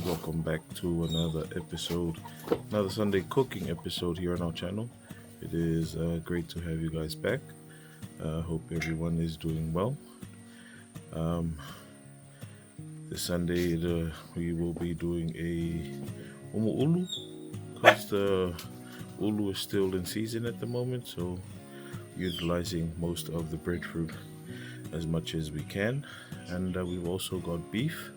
welcome back to another episode, another Sunday cooking episode here on our channel. It is great to have you guys back. Hope everyone is doing well. Um, this Sunday, we will be doing a ulu because the ulu is still in season at the moment, so utilizing most of the breadfruit as much as we can. And we've also got beef,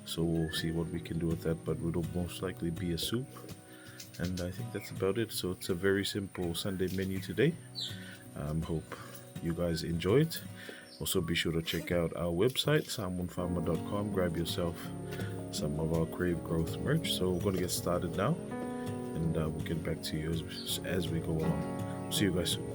so we'll see what we can do with that, but it'll most likely be a soup. And I think that's about it. So it's a very simple Sunday menu today. Hope you guys enjoy it. Also be sure to check out our website, salmonfarmer.com. Grab yourself some of our Crave Growth merch. So we're going to get started now, and we'll get back to you as we go along. See you guys soon.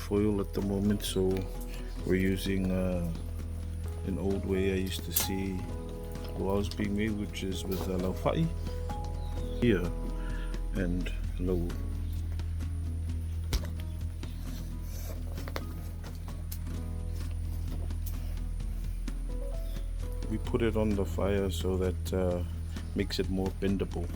Foil at the moment, so we're using an old way I used to see laws being made, which is with laufai here and lau. We put it on the fire so that makes it more bendable.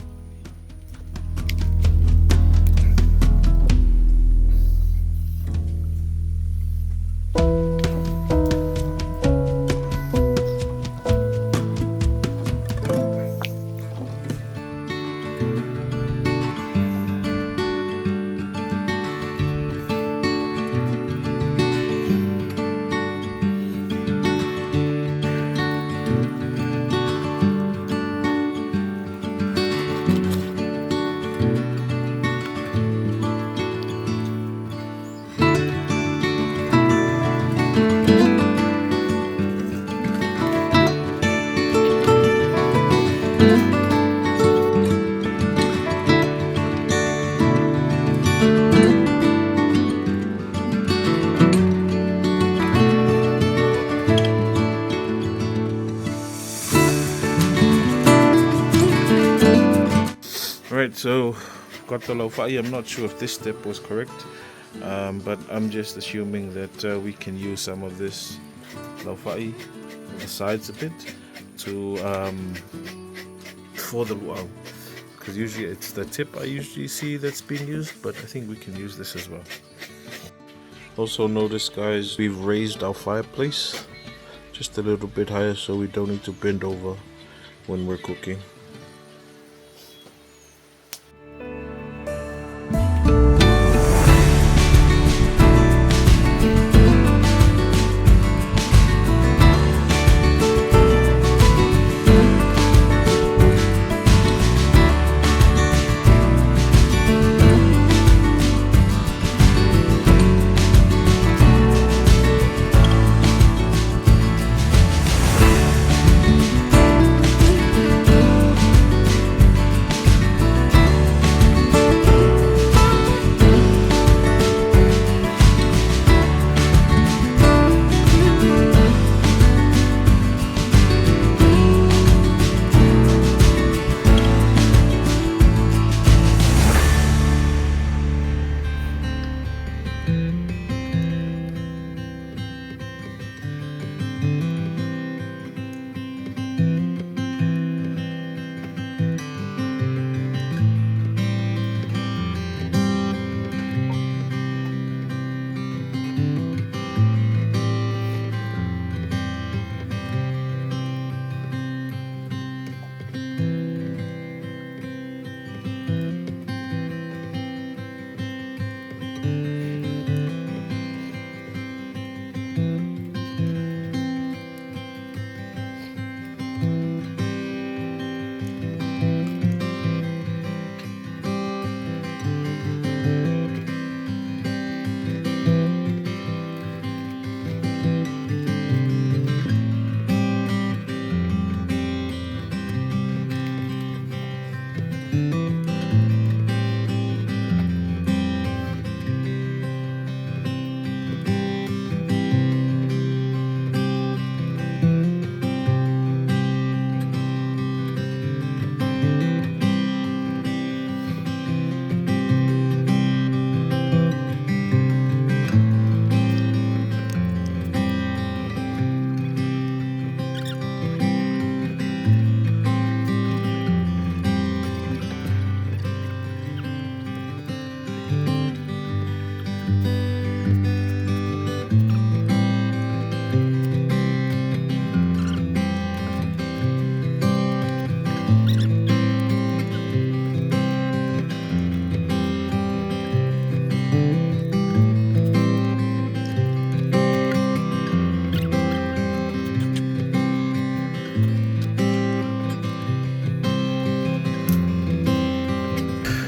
Alright, so got the laufai. I'm not sure if this step was correct, but I'm just assuming that we can use some of this laufai on the sides a bit to for the luau, because usually it's the tip I usually see that's being used, but I think we can use this as well. Also notice, guys, we've raised our fireplace just a little bit higher so we don't need to bend over when we're cooking.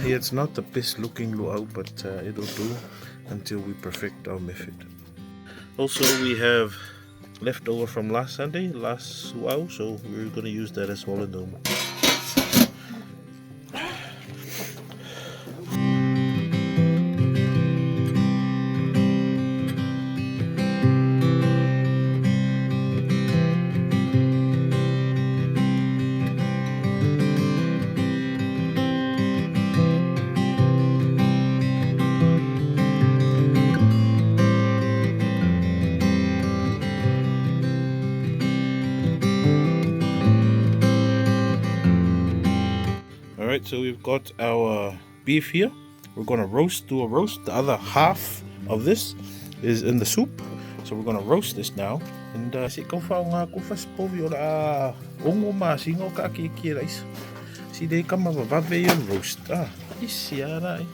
It's not the best looking luau, but it'll do until we perfect our method. Also, we have leftover from last Sunday, last luau, so we're going to use that as well in the moment. Alright, so we've got our beef here. We're going to do a roast. The other half of this is in the soup. So we're going to roast this now. And si kau whao ngā kufas povi o la ongo mā singo ka ki rais. Si dei kama vavave yon roast. Isi ara eh.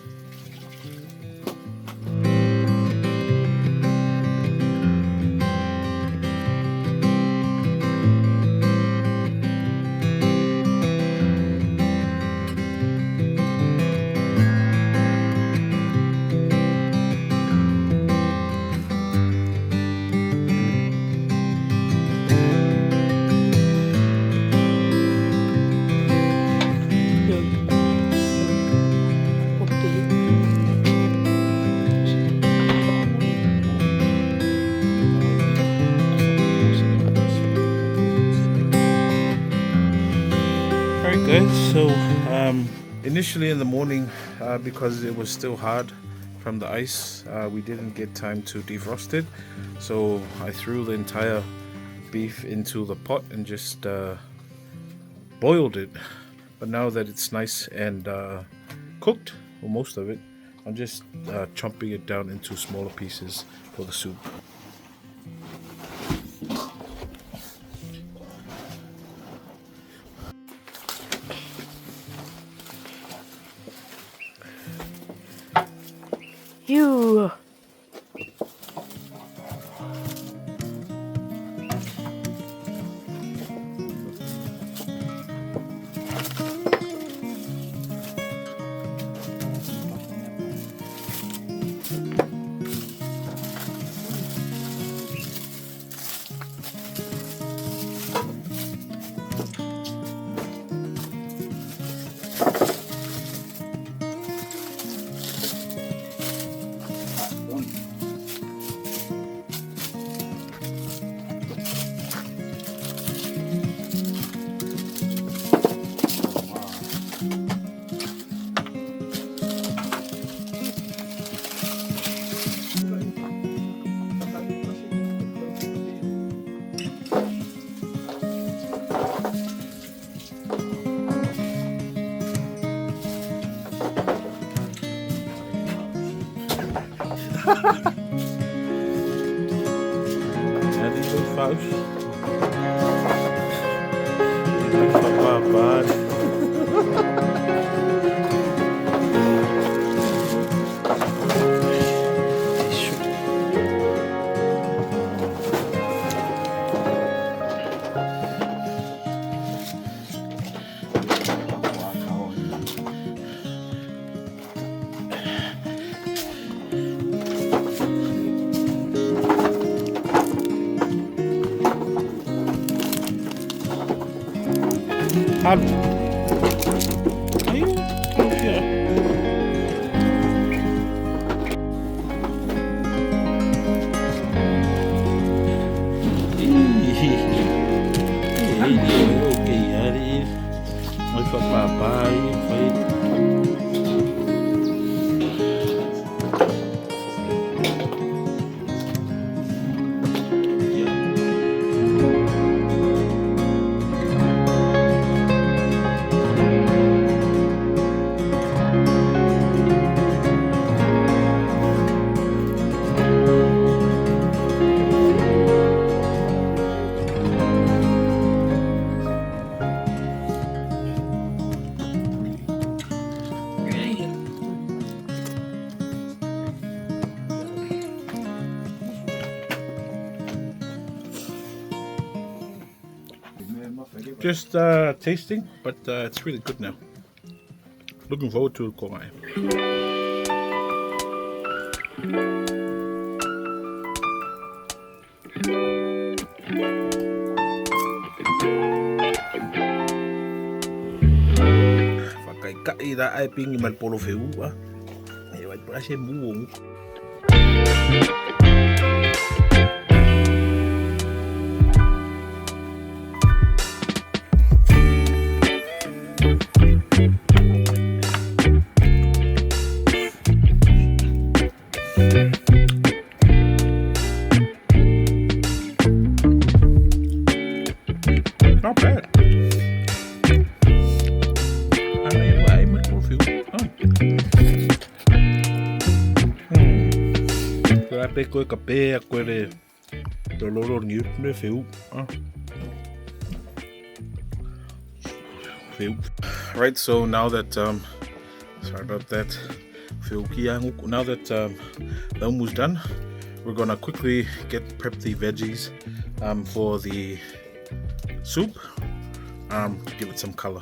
Initially in the morning, because it was still hard from the ice, we didn't get time to defrost it, so I threw the entire beef into the pot and just boiled it. But now that it's nice and cooked, or most of it, I'm just chopping it down into smaller pieces for the soup. You. Are you? Yeah. Just tasting, but it's really good now. Looking forward to Komai. Fakaikai da ai pingi mal polo feu ah. Ai vai para ser buong. Not bad. I mean, why much more food? Tôi bé coi cà phê coi để tôi lô lô nhiều nữa phiếu. Right, so now that sorry about that. Now that the umu's done, we're gonna quickly prep the veggies for the soup to give it some color.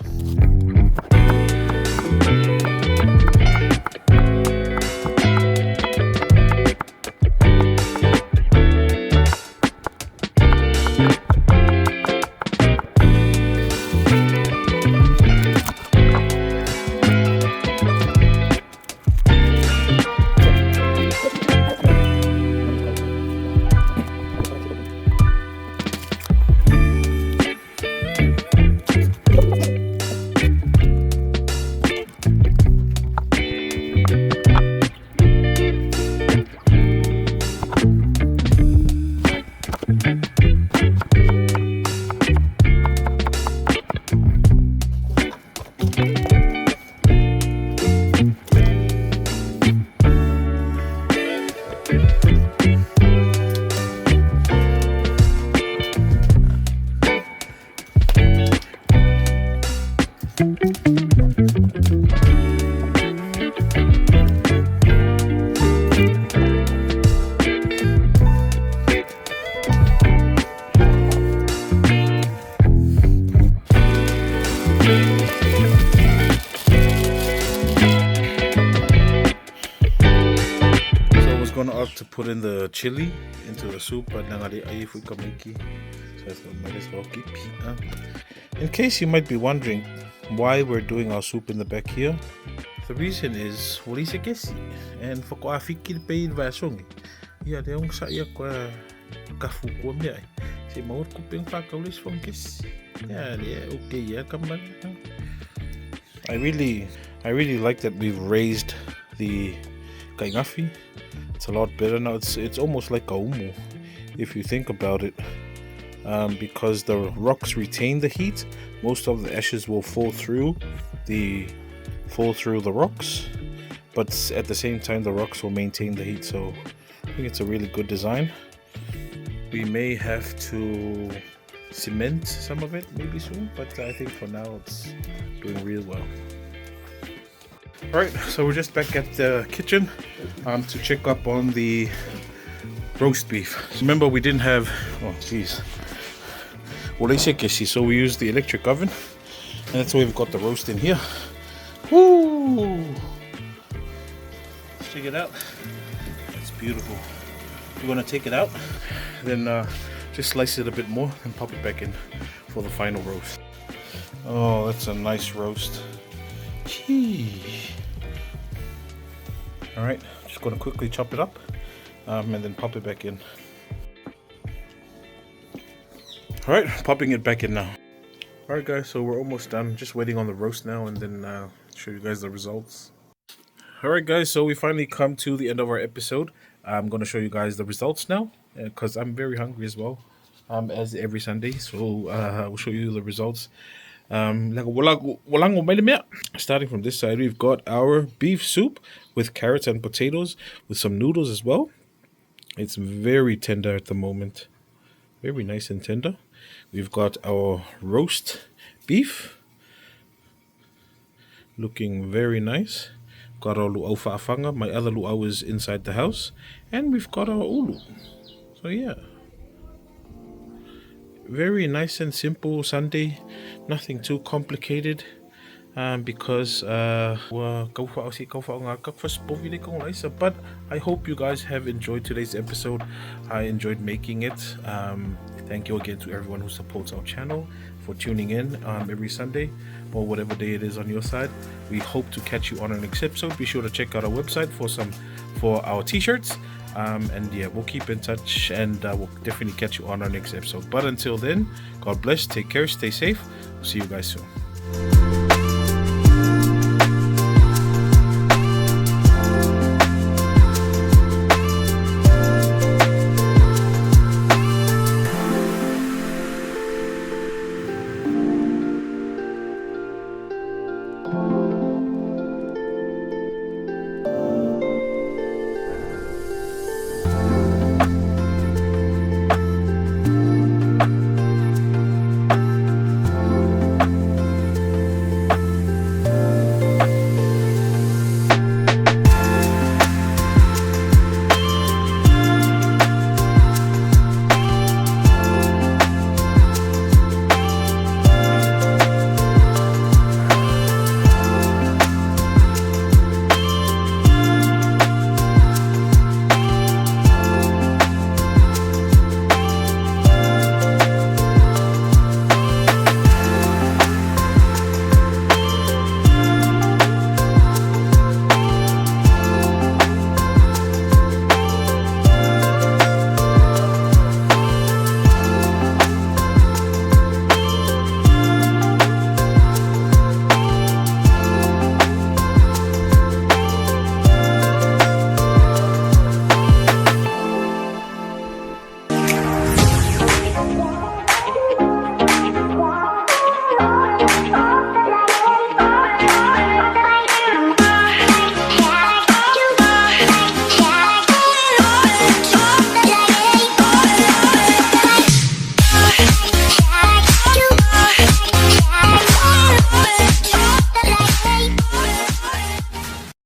gonna opt to put in the chili into the soup, but if we can make it, so might as well keep. In case you might be wondering why we're doing our soup in the back here, the reason is walisa kesi and for ko afikir pay vasongi. Yeah, the ong sa iya ko kafu ko mi ai. Si maur ko peng pa kaulis from kesi. Yeah, okay, yeah, come on. I really like that we've raised the kaingafi. It's a lot better now. It's almost like kaumu if you think about it, because the rocks retain the heat. Most of the ashes will fall through the rocks, but at the same time the rocks will maintain the heat. So I think it's a really good design. We may have to cement some of it maybe soon, but I think for now it's doing real well. Alright, so we're just back at the kitchen to check up on the roast beef. So remember, we didn't have, so we used the electric oven, and that's why we've got the roast in here. Woo! Let's check it out. It's beautiful. We're gonna take it out, then just slice it a bit more and pop it back in for the final roast. Oh, that's a nice roast. Alright, just gonna quickly chop it up and then pop it back in. Alright, popping it back in now. Alright guys, so we're almost done. Just waiting on the roast now and then show you guys the results. Alright guys, so we finally come to the end of our episode. I'm gonna show you guys the results now because I'm very hungry as well, as every Sunday. So we'll show you the results. Starting from this side, we've got our beef soup with carrots and potatoes with some noodles as well. It's very tender at the moment, very nice and tender. We've got our roast beef, looking very nice. Got our luau whaafanga, my other luau is inside the house, and we've got our ulu. So yeah, very nice and simple Sunday, nothing too complicated, because but I hope you guys have enjoyed today's episode. I enjoyed making it. Thank you again to everyone who supports our channel, for tuning in every Sunday or whatever day it is on your side. We hope to catch you on our next episode. Be sure to check out our website for our t-shirts. And yeah, we'll keep in touch, and we'll definitely catch you on our next episode. But until then, God bless, take care, stay safe. We'll see you guys soon.